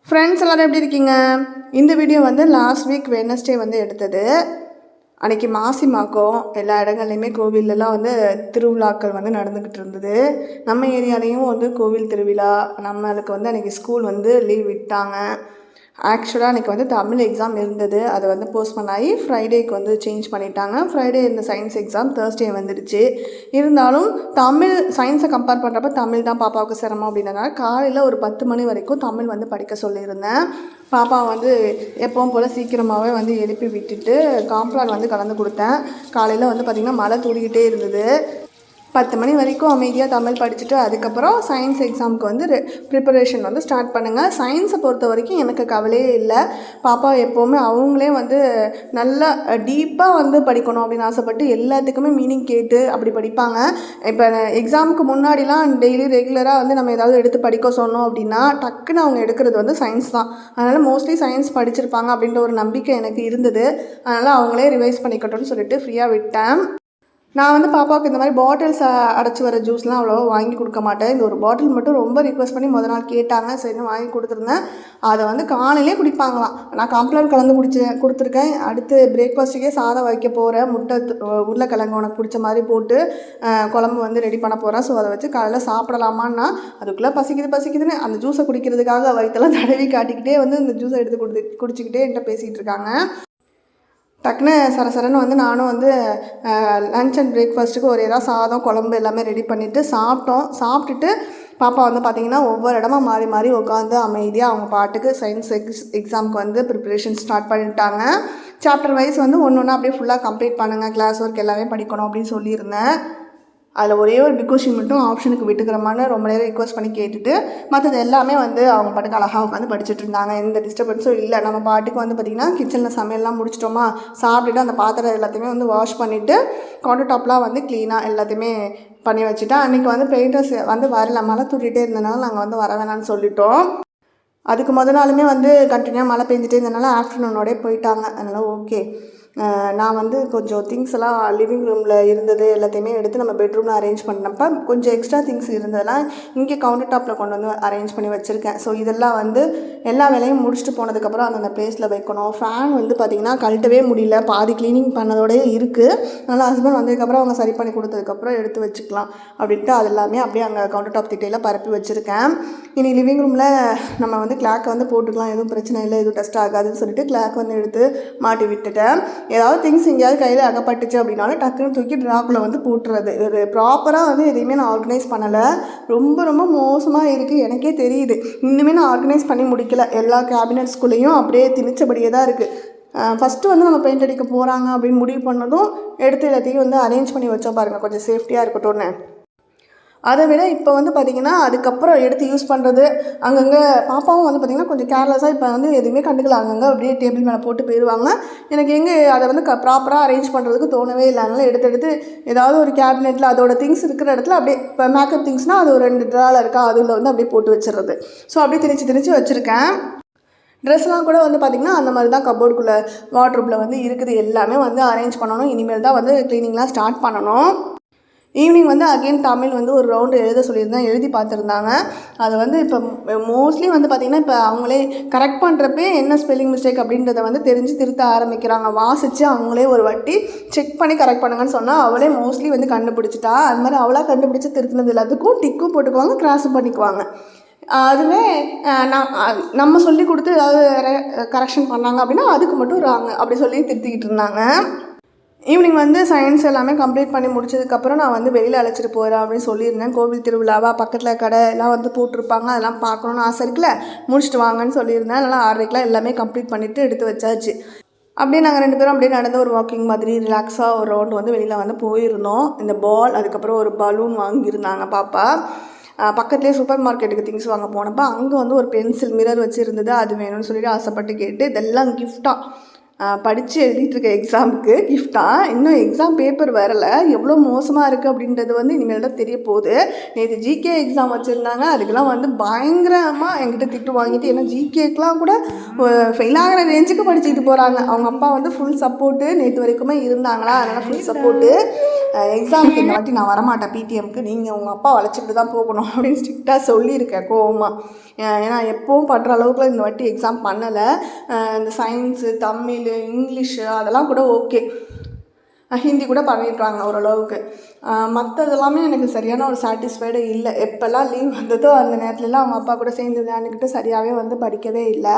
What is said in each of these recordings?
Friends எல்லோரும் எப்படி இருக்கீங்க? இந்த வீடியோ வந்து லாஸ்ட் வீக் வெட்னஸ்டே வந்து எடுத்தது. அன்றைக்கி மாசி மாக்கம் எல்லா இடங்கள்லையுமே கோவிலெலாம் வந்து திருவிழாக்கள் வந்து நடந்துக்கிட்டு இருந்தது. நம்ம ஏரியாலேயும் வந்து கோவில் திருவிழா. நம்மளுக்கு வந்து அன்றைக்கி ஸ்கூல் வந்து லீவ் விட்டாங்க. ஆக்சுவலாக அன்றைக்கி வந்து தமிழ் எக்ஸாம் இருந்தது. அதை வந்து போஸ்ட்போன் ஆகி ஃப்ரைடேக்கு வந்து சேஞ்ச் பண்ணிட்டாங்க. ஃப்ரைடே இந்த சயின்ஸ் எக்ஸாம் தேர்ஸ்டே வந்துடுச்சு. இருந்தாலும் தமிழ் சயின்ஸை கம்பேர் பண்ணுறப்ப தமிழ் தான் பாப்பாவுக்கு சிரமம் அப்படின்றதுனால காலையில் ஒரு 10 மணி வரைக்கும் தமிழ் வந்து படிக்க சொல்லியிருந்தேன். பாப்பா வந்து எப்பவும் போல் சீக்கிரமாகவே வந்து எழுப்பி விட்டுட்டு காம்ப்ளான் வந்து கலந்து கொடுத்தேன். காலையில் வந்து பார்த்திங்கன்னா மழை தூரிக்கிட்டே இருந்தது. 10 மணி வரைக்கும் அமைதியாக தமிழ் படிச்சுட்டு அதுக்கப்புறம் சயின்ஸ் எக்ஸாமுக்கு வந்து ப்ரிப்பரேஷன் வந்து ஸ்டார்ட் பண்ணுங்கள். சயின்ஸை பொறுத்த வரைக்கும் எனக்கு கவலையே இல்லை. பாப்பா எப்போவுமே அவங்களே வந்து நல்லா டீப்பாக வந்து படிக்கணும் அப்படின்னு ஆசைப்பட்டு எல்லாத்துக்குமே மீனிங் கேட்டு அப்படி படிப்பாங்க. இப்போ எக்ஸாமுக்கு முன்னாடிலாம் டெய்லி ரெகுலராக வந்து நம்ம ஏதாவது எடுத்து படிக்க சொன்னோம் அப்படின்னா டக்குன்னு அவங்க எடுக்கிறது வந்து சயின்ஸ் தான். அதனால் மோஸ்ட்லி சயின்ஸ் படிச்சிருப்பாங்க அப்படின்ற ஒரு நம்பிக்கை எனக்கு இருந்தது. அதனால் அவங்களே ரிவைஸ் பண்ணிக்கட்டும்னு சொல்லிட்டு ஃப்ரீயாக விட்டேன். நான் வந்து பாப்பாவுக்கு இந்த மாதிரி பாட்டில்ஸ் அடைச்சி வர ஜூஸ்லாம் அவ்வளோவா வாங்கி கொடுக்க மாட்டேன். இந்த ஒரு பாட்டில் மட்டும் ரொம்ப ரிக்வெஸ்ட் பண்ணி நாள் கேட்டாங்க. சரின்னு வாங்கி கொடுத்துருந்தேன். அதை வந்து காலையிலே குடிப்பாங்களாம். நான் காம்ப்ளான் கலந்து கொடுத்துருக்கேன். அடுத்து பிரேக்ஃபாஸ்ட்டுக்கே சாதம் வைக்க போகிறேன். முட்டை உருளைக்கிழங்கு உனக்கு பிடிச்ச மாதிரி போட்டு குழம்பு வந்து ரெடி பண்ண போகிறேன். ஸோ அதை வச்சு காலையில் சாப்பிடலாமான்னா அதுக்குள்ளே பசிக்குதுன்னு அந்த ஜூஸை குடிக்கிறதுக்காக வயிற்றெல்லாம் தடவி காட்டிக்கிட்டே வந்து இந்த ஜூஸை எடுத்து குடிச்சிக்கிட்டே என்கிட்ட பேசிகிட்டு இருக்காங்க. டக்குன்னு சரசரன்னு வந்து நானும் வந்து லன்ச் அண்ட் பிரேக்ஃபாஸ்ட்டுக்கு ஒரு ஏதாவது சாதம் குழம்பு எல்லாமே ரெடி பண்ணிவிட்டு சாப்பிட்டுட்டு பாப்பா வந்து பார்த்திங்கன்னா ஒவ்வொரு இடமா மாறி மாறி உட்காந்து அமைதியாக அவங்க பாட்டுக்கு சயின்ஸ் எக்ஸாமுக்கு வந்து ப்ரிப்ரேஷன் ஸ்டார்ட் பண்ணிட்டாங்க. சாப்டர் வைஸ் வந்து ஒன்று ஒன்றா அப்படியே ஃபுல்லாக கம்ப்ளீட் பண்ணுங்கள், கிளாஸ் ஒர்க் எல்லாமே படிக்கணும் அப்படின்னு சொல்லியிருந்தேன். அதில் ஒரே ஒரு பிகோஷன் மட்டும் ஆப்ஷனுக்கு விட்டுக்கிறோமான்னு ரொம்ப நேரம் ரிக்வஸ்ட் பண்ணி கேட்டுட்டு மற்றது எல்லாமே வந்து அவங்க பாட்டுக்கு அழகாக உட்காந்து படிச்சுட்டு இருந்தாங்க. எந்த டிஸ்டர்பன்ஸும் இல்லை. நம்ம பாட்டுக்கு வந்து பார்த்திங்கன்னா கிச்சனில் சமையல்லாம் முடிச்சிட்டோமா, சாப்பிட்டுட்டு அந்த பாத்திரம் எல்லாத்தையுமே வந்து வாஷ் பண்ணிவிட்டு கவுண்டர் டாப்லாம் வந்து க்ளீனாக எல்லாத்தையுமே பண்ணி வச்சுட்டேன். அன்றைக்கி வந்து பெயிண்டர்ஸ் வந்து வரல, மழை தூட்டிகிட்டே இருந்தனால நாங்கள் வந்து வர வேணான்னு சொல்லிட்டோம். அதுக்கு நாளுமே வந்து கண்டினியூவாக மழை பெஞ்சிட்டே இருந்தனால ஆஃப்டர்நூனோடே போயிட்டாங்க. அதனால் ஓகே. நான் வந்து கொஞ்சம் திங்ஸ் எல்லாம் லிவிங் ரூமில் இருந்தது எல்லாத்தையுமே எடுத்து நம்ம பெட்ரூமில் அரேஞ்ச் பண்ணப்போ கொஞ்சம் எக்ஸ்ட்ரா திங்ஸ் இருந்ததெல்லாம் இங்கே கவுண்டர் டாப்பில் கொண்டு வந்து அரேஞ்ச் பண்ணி வச்சுருக்கேன். ஸோ இதெல்லாம் வந்து எல்லா வேலையும் முடிச்சுட்டு போனதுக்கப்புறம் அந்தந்த பிளேஸில் வைக்கணும். ஃபேன் வந்து பார்த்திங்கன்னா கழட்டவே முடியல, பாதி க்ளீனிங் பண்ணதோடய இருக்குது. அதனால் ஹஸ்பண்ட் வந்ததுக்கப்புறம் அவங்க சரி பண்ணி கொடுத்ததுக்கப்புறம் எடுத்து வச்சுக்கலாம் அப்படின்ட்டு அது எல்லாமே அப்படியே அங்கே கவுண்டர் டாப் திட்டையில் பரப்பி வச்சுருக்கேன். இனி லிவிங் ரூமில் நம்ம வந்து கிளாக்கை வந்து போட்டுக்கலாம், எதுவும் பிரச்சனை இல்லை, எதுவும் டஸ்ட் ஆகாதுன்னு சொல்லிட்டு கிளாக் வந்து எடுத்து மாட்டி விட்டுட்டேன். ஏதாவது திங்ஸ் எங்கேயாவது கையில் அகப்பட்டுச்சு அப்படின்னாலும் டக்குன்னு தூக்கி ட்ராப்பில் வந்து போட்டுறது. ஒரு ப்ராப்பராக வந்து எதையுமே நான் ஆர்கனைஸ் பண்ணலை. ரொம்ப ரொம்ப மோசமாக இருக்குது, எனக்கே தெரியுது. இன்னுமே நான் ஆர்கனைஸ் பண்ணி முடிக்கல. எல்லா கேபினட்ஸ்குள்ளேயும் அப்படியே திணிச்சபடியே தான் இருக்குது. ஃபஸ்ட்டு வந்து நம்ம பெயிண்ட் அடிக்க போகிறாங்க அப்படின்னு முடிவு பண்ணதும் எடுத்து எல்லாத்தையும் வந்து அரேஞ்ச் பண்ணி வச்சா பாருங்கள், கொஞ்சம் சேஃப்டியாக இருக்கட்டும்னு. அதை விட இப்போ வந்து பார்த்திங்கன்னா அதுக்கப்புறம் எடுத்து யூஸ் பண்ணுறது அங்கங்கே பாப்பாவும் வந்து பார்த்திங்கன்னா கொஞ்சம் கேர்லெஸ்ஸாக இப்போ வந்து எதுவுமே கண்டுக்கல. அங்கங்கே அப்படியே டேபிள் மேலே போட்டு போயிடுவாங்க. எனக்கு எங்கே அதை வந்து ப்ராப்பராக அரேஞ்ச் பண்ணுறதுக்கு தோணவே இல்லை. அதனால் எடுத்து ஏதாவது ஒரு கேபினெட்டில் அதோட திங்ஸ் இருக்கிற இடத்துல அப்படியே இப்போ மேக்கப் திங்ஸ்னால் அது ஒரு 2 ட்ராவில் இருக்கா, அதில் வந்து அப்படியே போட்டு வச்சிடுறது. ஸோ அப்படியே திணிச்சு வச்சுருக்கேன். ட்ரெஸ்லாம் கூட வந்து பார்த்திங்கன்னா அந்த மாதிரி தான் கப்போர்டுக்குள்ளே வார்ட்ரூப்பில் வந்து இருக்குது. எல்லாமே வந்து அரேஞ்ச் பண்ணணும். இனிமேல் தான் வந்து க்ளீனிங்லாம் ஸ்டார்ட் பண்ணணும். ஈவினிங் வந்து அகெயின் தமிழ் வந்து ஒரு ரவுண்டு எழுத சொல்லியிருந்தேன், எழுதி பார்த்துருந்தாங்க. அது வந்து இப்போ மோஸ்ட்லி வந்து பார்த்திங்கன்னா இப்போ அவங்களே கரெக்ட் பண்ணுறப்பே என்ன ஸ்பெல்லிங் மிஸ்டேக் அப்படின்றத வந்து தெரிஞ்சு திருத்த ஆரம்பிக்கிறாங்க. வாசித்து அவங்களே ஒரு வாட்டி செக் பண்ணி கரெக்ட் பண்ணுங்கன்னு சொன்னால் அவளே மோஸ்ட்லி வந்து கண்டுபிடிச்சிட்டா. அது மாதிரி அவளாக கண்டுபிடிச்சி திருத்தினது எல்லாத்துக்கும் டிக்கும் போட்டுக்குவாங்க, கிராஸும் பண்ணிக்குவாங்க. அதுவே நம்ம சொல்லி கொடுத்து ஏதாவது கரெக்ஷன் பண்ணாங்க அப்படின்னா அதுக்கு மட்டும் ராங்க அப்படி சொல்லி திருத்திக்கிட்டு இருந்தாங்க. ஈவினிங் வந்து சயின்ஸ் எல்லாமே கம்ப்ளீட் பண்ணி முடிச்சதுக்கப்புறம் நான் வந்து வெளியில் அழைச்சிட்டு போகிறேன் அப்படின்னு சொல்லியிருந்தேன். கோவில் திருவிழாவாக பக்கத்தில் கடை எல்லாம் வந்து போட்டிருப்பாங்க, அதெல்லாம் பார்க்கணுன்னு ஆசை இருக்குல்ல, முடிச்சுட்டு வாங்கன்னு சொல்லியிருந்தேன். அதனால் 6:30 எல்லாமே கம்ப்ளீட் பண்ணிவிட்டு எடுத்து வச்சாச்சு. அப்படியே நாங்கள் 2 பேரும் அப்படியே நடந்த ஒரு வாக்கிங் மாதிரி ரிலாக்ஸாக ஒரு ரவுண்டு வந்து வெளியில் வந்து போயிருந்தோம். இந்த பால் அதுக்கப்புறம் ஒரு பலூன் வாங்கியிருந்தாங்க பாப்பா. பக்கத்துலேயே சூப்பர் மார்க்கெட்டுக்கு திங்ஸ் வாங்க போனப்போ அங்கே வந்து ஒரு பென்சில் மிரர் வச்சுருந்தது, அது வேணும்னு சொல்லிட்டு ஆசைப்பட்டு கேட்டு இதெல்லாம் கிஃப்டாக படித்து எழுதிட்டுருக்க எக்ஸாமுக்கு கிஃப்டாக. இன்னும் எக்ஸாம் பேப்பர் வரலை. எவ்வளோ மோசமாக இருக்குது அப்படின்றது வந்து இனிமேல் தான் தெரிய போகுது. நேற்று ஜிகே எக்ஸாம் வச்சுருந்தாங்க. அதுக்கெல்லாம் வந்து பயங்கரமாக என்கிட்ட திட்டு வாங்கிட்டு, ஏன்னா ஜிகேக்கெலாம் கூட ஃபெயில் ஆகிற ரேஞ்சுக்கு படிச்சுக்கிட்டு போகிறாங்க. அவங்க அப்பா வந்து ஃபுல் சப்போர்ட்டு நேற்று வரைக்குமே இருந்தாங்களா, அதனால் ஃபுல் சப்போர்ட்டு. எக்ஸாமுக்கு இந்த வாட்டி நான் வரமாட்டேன் பிடிஎம்க்கு, நீங்கள் உங்கள் அப்பா வளைச்சிட்டு தான் போகணும் அப்படின்னு ஸ்ட்ரிக்டாக சொல்லியிருக்கேன் கோவமாக. ஏன்னா எப்போவும் பண்ணுற அளவுக்குலாம் இந்த வாட்டி எக்ஸாம் பண்ணலை. இந்த சயின்ஸு, தமிழ், இங்கிலீஷு அதெல்லாம் கூட ஓகே. ஹிந்தி கூட பண்ணியிருக்காங்க ஓரளவுக்கு. மற்றதெல்லாமே எனக்கு சரியான ஒரு சாட்டிஸ்ஃபைடு இல்லை. எப்போல்லாம் லீவ் வந்ததோ அந்த நேரத்துலலாம் அவங்க அப்பா கூட சேர்ந்து விளையாண்டுக்கிட்டு சரியாகவே வந்து படிக்கவே இல்லை.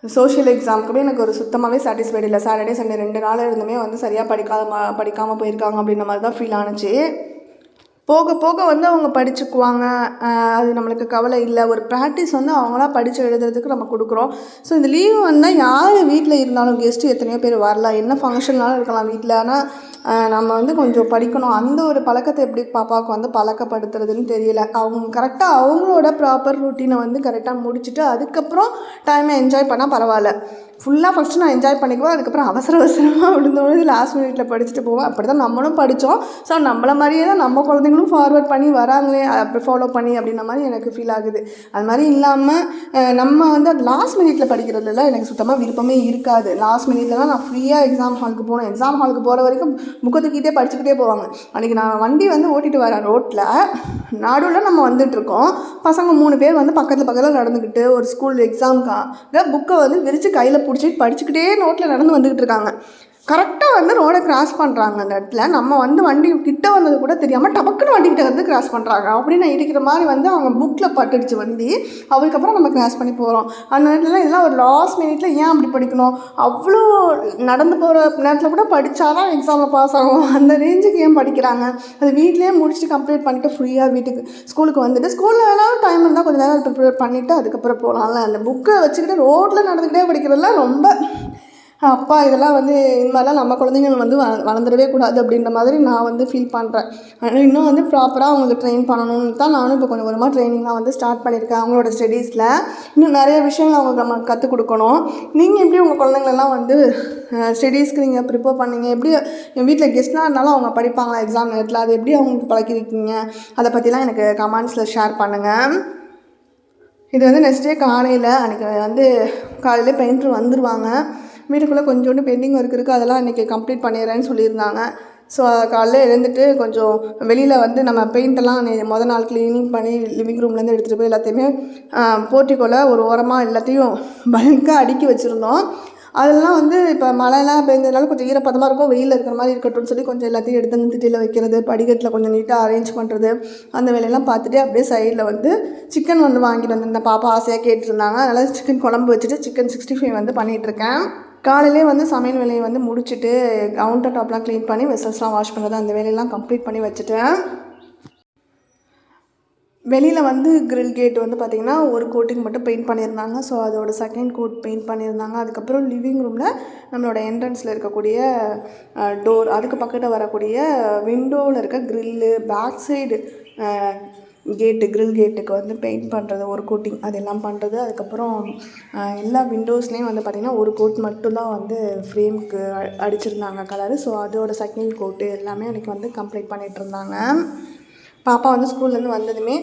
சோஷியல் எக்ஸாமுக்குமே எனக்கு ஒரு சுத்தமாகவே சாட்டிஸ்ஃபைடு இல்லை. சாட்டர்டே சண்டே 2 நாள் இருந்துமே வந்து சரியாக படிக்காமல் போயிருக்காங்க அப்படின்ற மாதிரி தான் ஃபீல் ஆணுச்சு. போக போக வந்து அவங்க படிச்சுக்குவாங்க, அது நம்மளுக்கு கவலை இல்லை. ஒரு ப்ராக்டிஸ் வந்து அவங்களா படித்து எழுதுறதுக்கு நம்ம கொடுக்குறோம். ஸோ இந்த லீவு வந்தால் யார் வீட்டில் இருந்தாலும் கெஸ்ட்டு எத்தனையோ பேர் வரலாம், என்ன ஃபங்க்ஷன்னாலும் இருக்கலாம் வீட்டில். ஆனால் நம்ம வந்து கொஞ்சம் படிக்கணும். அந்த ஒரு பழக்கத்தை எப்படி பாப்பாவுக்கு வந்து பழக்கப்படுத்துறதுன்னு தெரியல. அவங்க கரெக்டாக அவங்களோட ப்ராப்பர் ரொட்டீனை வந்து கரெக்டாக முடிச்சுட்டு அதுக்கப்புறம் டைமை என்ஜாய் பண்ணால் பரவாயில்ல. ஃபுல்லாக ஃபஸ்ட்டு நான் என்ஜாய் பண்ணிக்குவேன், அதுக்கப்புறம் அவசரமாக விழுந்தோடனே லாஸ்ட் மினிட்ல படிச்சுட்டு போவேன். அப்படி தான் நம்மளும் படித்தோம். ஸோ நம்மளை மாதிரியே தான் நம்ம குழந்தைங்களும் ஃபார்வர்ட் பண்ணி வராங்களே, அப்படி ஃபாலோ பண்ணி அப்படின்ற மாதிரி எனக்கு ஃபீல் ஆகுது. அது மாதிரி இல்லாமல் நம்ம வந்து அது லாஸ்ட் மினிட்ல படிக்கிறதுல எனக்கு சுத்தமாக விருப்பமே இருக்காது. லாஸ்ட் மினிட்லலாம் நான் ஃப்ரீயாக எக்ஸாம் ஹாலுக்கு போனேன். எக்ஸாம் ஹாலுக்கு போகிற வரைக்கும் புக்கை தூக்கிட்டே படிச்சுக்கிட்டே போவாங்க. அன்றைக்கி நான் வண்டி வந்து ஓட்டிகிட்டு வரேன் ரோட்டில், நடுவில் நம்ம வந்துட்டுருக்கோம். பசங்க 3 பேர் வந்து பக்கத்தில் நடந்துக்கிட்டு ஒரு ஸ்கூல் எக்ஸாமுக்காக புக்கை வந்து விரித்து கையில் பிடிச்சிட்டு படிச்சுக்கிட்டே நோட்டில் நடந்து வந்துக்கிட்டு இருக்காங்க. கரெக்டாக வந்து ரோடை கிராஸ் பண்ணுறாங்க. அந்த இடத்துல நம்ம வந்து வண்டி கிட்ட வந்தது கூட தெரியாமல் டபக்குன்னு வண்டிக்கிட்ட வந்து கிராஸ் பண்ணுறாங்க. அப்படின்னு இடிக்கிற மாதிரி வந்து அவங்க புக்கில் பட்டுடுச்சு வண்டி. அதுக்கப்புறம் நம்ம கிராஸ் பண்ணி போகிறோம். அந்த நேரத்தில் இதெல்லாம் ஒரு லாஸ்ட் மினிட்ல ஏன் அப்படி படிக்கணும்? அவ்வளோ நடந்து போகிற நேரத்தில் கூட படித்தாதான் எக்ஸாமில் பாஸ் ஆகும். அந்த ரேஞ்சுக்கு ஏன் படிக்கிறாங்க? அது வீட்லேயே முடிச்சுட்டு கம்ப்ளீட் பண்ணிவிட்டு ஃப்ரீயாக வீட்டுக்கு ஸ்கூலுக்கு வந்துட்டு, ஸ்கூலில் வேணாலும் டைம் இருந்தால் கொஞ்சம் நேரம் ப்ரிப்பேர் பண்ணிவிட்டு அதுக்கப்புறம் போகலாம்ல. அந்த புக்கை வச்சுக்கிட்டு ரோட்டில் நடந்துக்கிட்டே படிக்கிறதுலாம் ரொம்ப அப்பா இதெல்லாம் வந்து இந்த மாதிரிலாம் நம்ம குழந்தைங்க வந்து வளர்ந்துடவே கூடாது அப்படின்ற மாதிரி நான் வந்து ஃபீல் பண்ணுறேன். ஆனால் இன்னும் வந்து ப்ராப்பராக அவங்களுக்கு ட்ரெயின் பண்ணணும்னு தான் நானும் இப்போ கொஞ்சம் கொஞ்சமாக ட்ரைனிங்லாம் வந்து ஸ்டார்ட் பண்ணியிருக்கேன். அவங்களோட ஸ்டடீஸில் இன்னும் நிறைய விஷயங்கள் அவங்களுக்கு நம்ம கற்றுக் கொடுக்கணும். நீங்கள் எப்படி உங்கள் குழந்தைங்களெல்லாம் வந்து ஸ்டடீஸ்க்கு நீங்கள் ப்ரிப்பேர் பண்ணீங்க? எப்படி என் வீட்டில் கெஸ்ட்லாம் இருந்தாலும் அவங்க படிப்பாங்களா எக்ஸாம் நேரத்தில்? அது எப்படி அவங்களுக்கு பழக்கிருக்கீங்க? அதை பற்றிலாம் எனக்கு கமெண்ட்ஸில் ஷேர் பண்ணுங்கள். இது வந்து நெக்ஸ்ட் டே காலையில் அன்றைக்கி வந்து காலையில் பெயிண்டர் வந்துடுவாங்க. வீட்டுக்குள்ளே கொஞ்சோண்டு பெண்டிங் ஒர்க் இருக்குது, அதெல்லாம் இன்றைக்கி கம்ப்ளீட் பண்ணிடுறேன்னு சொல்லியிருந்தாங்க. ஸோ காலைல எழுந்துட்டு கொஞ்சம் வெளியில் வந்து நம்ம பெயிண்டெல்லாம் மொதல் நாள் க்ளீனிங் பண்ணி லிவிங் ரூம்லேருந்து எடுத்துகிட்டு போய் எல்லாத்தையுமே போர்ட்டிக்கோல ஒரு ஓரமாக எல்லாத்தையும் பல்காக அடுக்கி வச்சுருந்தோம். அதெல்லாம் வந்து இப்போ மழைலாம் பெஞ்சதுனால கொஞ்சம் ஈரப்பதமாக இருக்கும், வெயிலில் இருக்கிற மாதிரி இருக்கட்டும்னு சொல்லி கொஞ்சம் எல்லாத்தையும் எடுத்து வந்து திட்டியில் வைக்கிறது, படிக்கட்டில் கொஞ்சம் நீட்டாக அரேஞ்ச் பண்ணுறது, அந்த வேலையெல்லாம் பார்த்துட்டு அப்படியே சைடில் வந்து சிக்கன் வந்து வாங்கிட்டு வந்திருந்தேன். பாப்பா ஆசையாக கேட்டுருந்தாங்க, அதனால் சிக்கன் குழம்பு வச்சுட்டு சிக்கன் 65 வந்து பண்ணிகிட்ருக்கேன். காலையிலே வந்து சமையல் வேலையை வந்து முடிச்சுட்டு கவுண்டர் டாப்லாம் க்ளீன் பண்ணி வெசல்ஸ்லாம் வாஷ் பண்ணுறது அந்த வேலையெல்லாம் கம்ப்ளீட் பண்ணி வச்சுட்டேன். வெளியில் வந்து கிரில் கேட் வந்து பார்த்திங்கன்னா ஒரு கோட்டிங் மட்டும் பெயிண்ட் பண்ணியிருந்தாங்க. ஸோ அதோட செகண்ட் கோட் பெயிண்ட் பண்ணியிருந்தாங்க. அதுக்கப்புறம் லிவிங் ரூமில் நம்மளோட என்ட்ரன்ஸில் இருக்கக்கூடிய டோர், அதுக்கு பக்கத்தில் வரக்கூடிய விண்டோவில் இருக்க கிரில்லு, பேக் சைடு கேட்டு, கிரில் கேட்டுக்கு வந்து பெயிண்ட் பண்ணுறது ஒரு கோட்டிங், அதெல்லாம் பண்ணுறது. அதுக்கப்புறம் எல்லா விண்டோஸ்லேயும் வந்து பார்த்திங்கன்னா ஒரு கோட் மட்டும்தான் வந்து ஃப்ரேமுக்கு அடிச்சிருந்தாங்க கலரு. ஸோ அதோட செகண்ட் கோட்டு எல்லாமே எனக்கு வந்து கம்ப்ளீட் பண்ணிகிட்டு இருந்தாங்க. பாப்பா வந்து ஸ்கூல்லேருந்து வந்ததுமே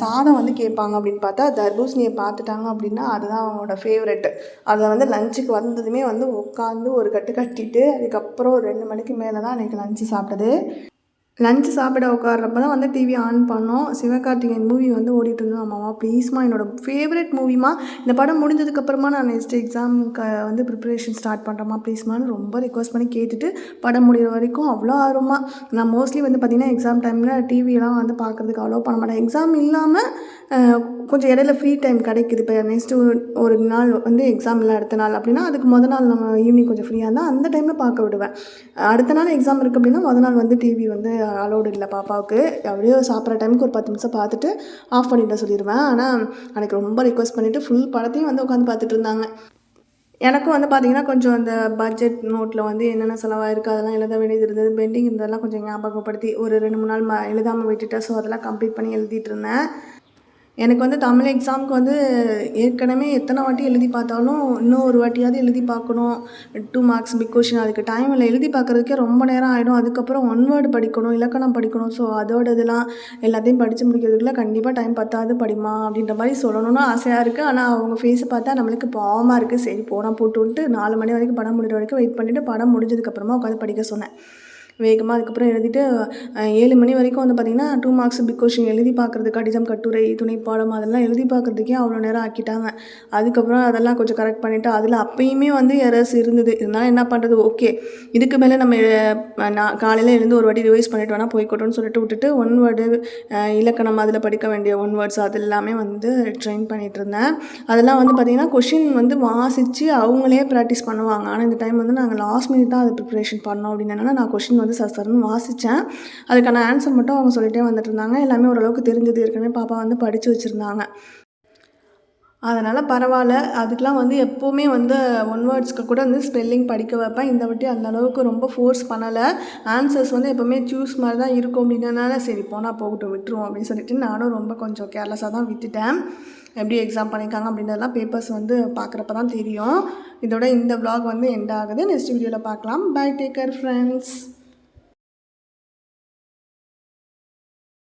சாதம் வந்து கேட்பாங்க அப்படின்னு பார்த்தா தர்பூசணியை பார்த்துட்டாங்க அப்படின்னா அதுதான் அவங்களோட ஃபேவரெட்டு. அதை வந்து லஞ்சுக்கு வந்ததுமே வந்து உட்காந்து ஒரு கட்டு கட்டிட்டு அதுக்கப்புறம் ஒரு 2 மணிக்கு மேலே தான் அன்றைக்கி லஞ்சு சாப்பிட்டது. லஞ்சு சாப்பிட உட்கார்றப்ப தான் வந்து டிவி ஆன் பண்ணோம். சிவகார்த்திகேயன் மூவி வந்து ஓடிட்டு இருந்தோம். அம்மாவா ப்ளீஸ்மா, என்னோடய ஃபேவரட் மூவிமா, இந்த படம் முடிஞ்சதுக்கப்புறமா நான் நெக்ஸ்ட் எக்ஸாமுக்கு வந்து ப்ரிப்பரேஷன் ஸ்டார்ட் பண்ணுறேம்மா ப்ளீஸ்மான்னு ரொம்ப ரிக்வஸ்ட் பண்ணி கேட்டுட்டு படம் முடிகிற வரைக்கும் அவ்வளோ ஆர்வமாக. நான் மோஸ்ட்லி வந்து பார்த்திங்கன்னா எக்ஸாம் டைமில் டிவியெலாம் வந்து பார்க்குறதுக்கு அவ்வளோ பண்ண மாட்டேன். எக்ஸாம் இல்லாமல் கொஞ்சம் இடையில ஃப்ரீ டைம் கிடைக்குது. இப்போ நெக்ஸ்ட்டு ஒரு நாள் வந்து எக்ஸாம் இல்லை அடுத்த நாள் அப்படின்னா அதுக்கு மொதல் நாள் நம்ம ஈவினிங் கொஞ்சம் ஃப்ரீயாக இருந்தால் அந்த டைமில் பார்க்க விடுவேன். அடுத்த நாள் எக்ஸாம் இருக்குது அப்படின்னா மொதல் நாள் வந்து டிவி வந்து அலோடு இல்லை பாப்பாவுக்கு. அப்படியே சாப்பிட்ற டைமுக்கு ஒரு 10 நிமிஷம் பார்த்துட்டு ஆஃப் பண்ணிவிட சொல்லிடுவேன். ஆனால் எனக்கு ரொம்ப ரிக்வஸ்ட் பண்ணிவிட்டு ஃபுல் படத்தையும் வந்து உட்காந்து பார்த்துட்டு இருந்தாங்க. எனக்கும் வந்து பார்த்திங்கன்னா கொஞ்சம் அந்த பட்ஜெட் நோட்டில் வந்து என்னென்ன செலவாயிருக்கு அதெல்லாம் எழுத வேண்டியது இருந்தது. பெண்டிங் இருந்ததெல்லாம் கொஞ்சம் ஞாபகப்படுத்தி ஒரு 2-3 நாள் எழுதாமல் விட்டுட்டேன். ஸோ அதெல்லாம் கம்ப்ளீட் பண்ணி எழுதிட்டு இருந்தேன். எனக்கு வந்து தமிழ் எக்ஸாமுக்கு வந்து ஏற்கனவே எத்தனை வாட்டி எழுதி பார்த்தாலும் இன்னும் ஒரு வாட்டியாவது எழுதி பார்க்கணும். 2 மார்க்ஸ் பிக் கொஷின் அதுக்கு டைம் இல்லை. எழுதி பார்க்குறதுக்கே ரொம்ப நேரம் ஆகிடும். அதுக்கப்புறம் ஒன் வேர்டு படிக்கணும், இலக்கணம் படிக்கணும். ஸோ அதோட இதெல்லாம் எல்லாத்தையும் படித்து முடிக்கிறதுக்குள்ள கண்டிப்பாக டைம் பத்தாது படிமா அப்படின்ற மாதிரி சொல்லணும்னு ஆசையாக இருக்குது. ஆனால் அவங்க ஃபேஸை பார்த்தா நம்மளுக்கு பாவமாக இருக்குது. சரி போனால் போட்டு விட்டு 4 மணி வரைக்கும் படம் முடிகிற வரைக்கும் வெயிட் பண்ணிவிட்டு படம் முடிஞ்சதுக்கப்புறமா உட்காந்து படிக்க சொன்னேன். வேகமாக அதுக்கப்புறம் எழுதிட்டு 7 மணி வரைக்கும் வந்து பார்த்திங்கன்னா 2 மார்க்ஸ் பிக் கொஷின் எழுதி பார்க்குறது, கடிதம், கட்டுரை, துணைப்பாடம் அதெல்லாம் எழுதி பார்க்குறதுக்கே அவ்வளோ நேரம் ஆக்கிட்டாங்க. அதுக்கப்புறம் அதெல்லாம் கொஞ்சம் கரெக்ட் பண்ணிவிட்டு அதில் அப்பயுமே வந்து எரர்ஸ் இருந்தது. இருந்தாலும் என்ன பண்ணுறது, ஓகே இதுக்கு மேலே நம்ம நான் காலையில் எழுந்து ஒரு வாட்டி ரிவைஸ் பண்ணிட்டு வேணால் போய்க்கட்டும்னு சொல்லிட்டு விட்டுட்டு ஒன் வேர்டு இலக்கணம் அதில் படிக்க வேண்டிய ஒன் வேர்ட்ஸ் அது எல்லாமே வந்து ட்ரெயின் பண்ணிகிட்டு இருந்தேன். அதெல்லாம் வந்து பார்த்திங்கன்னா கொஷின் வந்து வாசித்து அவங்களே ப்ராக்டிஸ் பண்ணுவாங்க. ஆனால் இந்த டைம் வந்து நாங்கள் லாஸ்ட் மினிட் தான் அது ப்ரிப்ரேஷன் பண்ணோம். அப்படின்னா நான் கொஷின் வந்து சரன்னு வாசித்தேன். அதுக்கான ஆன்சர் மட்டும் அவங்க சொல்லிகிட்டே வந்துட்டு இருந்தாங்க. எல்லாமே ஓரளவுக்கு தெரிஞ்சது. ஏற்கனவே பாப்பா வந்து படித்து வச்சுருந்தாங்க. அதனால் பரவாயில்ல. அதுக்கெலாம் வந்து எப்போவுமே வந்து ஒன் வேர்ட்ஸ்க்கு கூட வந்து ஸ்பெல்லிங் படிக்க வைப்பேன். இந்த வாட்டி அந்த அளவுக்கு ரொம்ப ஃபோர்ஸ் பண்ணலை. ஆன்சர்ஸ் வந்து எப்போவுமே சூஸ் மாதிரி தான் இருக்கும் அப்படின்றனால சரி போனால் போகட்டும் விட்டுருவோம் அப்படின்னு சொல்லிட்டு நானும் ரொம்ப கொஞ்சம் கேர்லெஸ்ஸாக தான் விட்டுட்டேன். எப்படி எக்ஸாம் பண்ணியிருக்காங்க அப்படின்றதெல்லாம் பேப்பர்ஸ் வந்து பார்க்குறப்ப தான் தெரியும். இதோட இந்த vlog வந்து எண்ட் ஆகுது. நெக்ஸ்ட் வீடியோவில் பார்க்கலாம். Bye, take care friends.